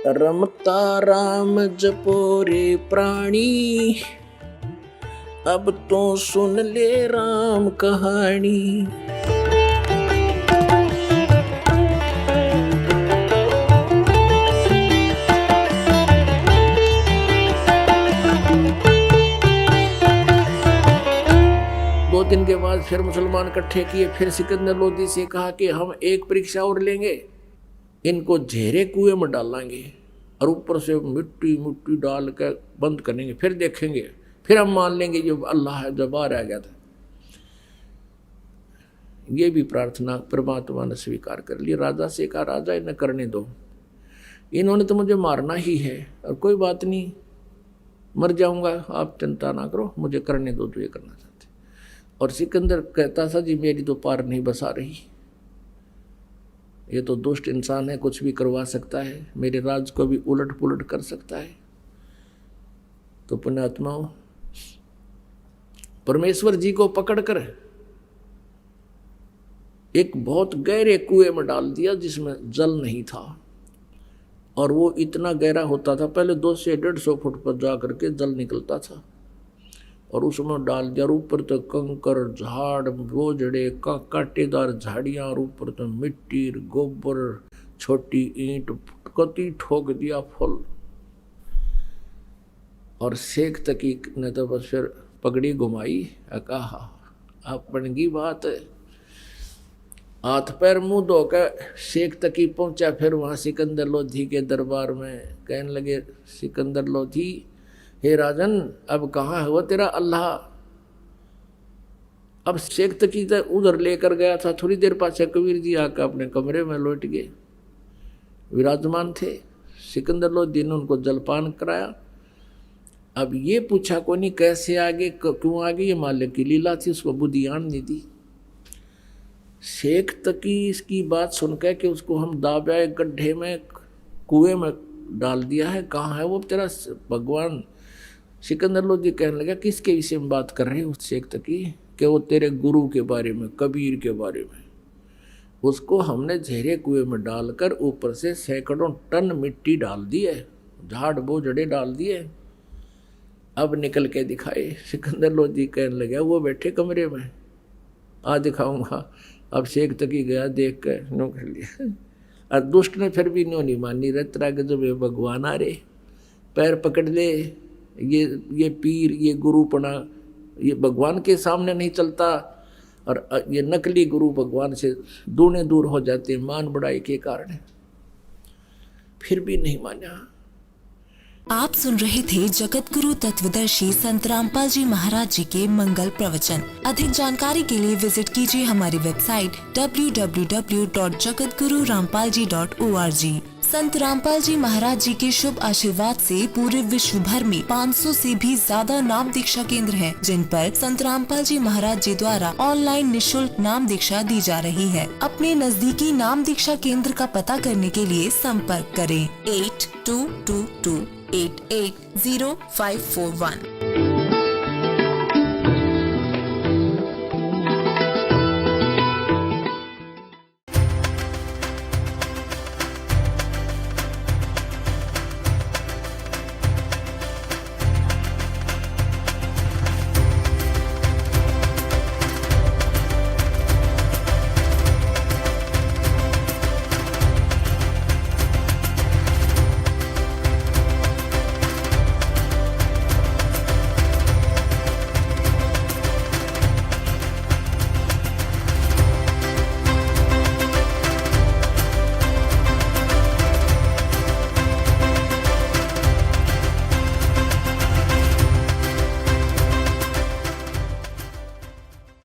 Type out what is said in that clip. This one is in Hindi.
रमता राम जपो रे प्राणी, अब तो सुन ले राम कहानी। दो दिन के बाद फिर मुसलमान इकट्ठे किए। फिर सिकंदर लोदी से कहा कि हम एक परीक्षा और लेंगे, इनको झेरे कुएं में डालेंगे और ऊपर से मिट्टी मिट्टी डाल कर बंद करेंगे, फिर देखेंगे, फिर हम मान लेंगे जो अल्लाह है, जो बाहर आ गया था। ये भी प्रार्थना परमात्मा ने स्वीकार कर ली। राजा से कहा, राजा इन्हें करने दो, इन्होंने तो मुझे मारना ही है, और कोई बात नहीं, मर जाऊंगा, आप चिंता ना करो, मुझे करने दो जो ये करना चाहते। और सिकंदर कहता था, जी मेरी तो पार नहीं बसा रही, ये तो दुष्ट इंसान है, कुछ भी करवा सकता है, मेरे राज को भी उलट पुलट कर सकता है। तो पुण्यात्माओं, परमेश्वर जी को पकड़कर एक बहुत गहरे कुएं में डाल दिया जिसमें जल नहीं था, और वो इतना गहरा होता था, पहले 200 से 150 फुट पर जा करके जल निकलता था, और उसमें डाल दिया। और ऊपर तो कंकर झाड़ बोझड़े कांटेदार झाड़ियाँ, और ऊपर तो मिट्टी गोबर छोटी ईंट कति ठोक दिया फल। और शेख तकीक ने तो बस फिर पगड़ी घुमाई, कहा अपन की बात है, हाथ पैर मुंह धोकर शेख तकी पहुंचा। फिर वहाँ सिकंदर लोधी के दरबार में कहने लगे, सिकंदर लोधी, हे राजन, अब कहाँ है वो तेरा अल्लाह? अब शेख तकी तो उधर लेकर गया था, थोड़ी देर पाछे कबीर जी आकर अपने कमरे में लौट गए, विराजमान थे। सिकंदर लोधी ने उनको जलपान कराया। अब ये पूछा को नहीं कैसे आगे, क्यों आगे, ये मालिक की लीला थी, उसको बुद्धियान नहीं दी। शेख तकी इसकी बात सुनकर कि उसको हम दाब्या गड्ढे में कुएं में डाल दिया है, कहाँ है वो तेरा भगवान? सिकंदर लोधी कहने लगा, किसके विषय में बात कर रहे हो शेख तकी? कि वो तेरे गुरु के बारे में, कबीर के बारे में। उसको हमने झेरे कुएं में डालकर ऊपर से सैकड़ों टन मिट्टी डाल दी है, झाड़ बोझड़े डाल दिए, अब निकल के दिखाए। सिकंदर लोधी कहने लगा, वो बैठे कमरे में, आ दिखाऊंगा। अब शेख तकी गया, देख कर नो कर लिया। और दुष्ट ने फिर भी नो नहीं मानी, रतरा के जब भगवान आ रहे, पैर पकड़ ले, ये पीर, ये गुरुपना, ये भगवान के सामने नहीं चलता, और ये नकली गुरु भगवान से दूने दूर हो जाते मान बढ़ाई के कारण। फिर भी नहीं माना। आप सुन रहे थे जगत गुरु तत्वदर्शी संत रामपाल जी महाराज जी के मंगल प्रवचन। अधिक जानकारी के लिए विजिट कीजिए हमारी वेबसाइट www.jagatgururampalji.org। संत रामपाल जी महाराज जी के शुभ आशीर्वाद से पूरे विश्व भर में 500 से भी ज्यादा नाम दीक्षा केंद्र हैं, जिन पर संत रामपाल जी महाराज जी द्वारा ऑनलाइन निशुल्क नाम दीक्षा दी जा रही है। अपने नजदीकी नाम दीक्षा केंद्र का पता करने के लिए संपर्क करें 8222880541।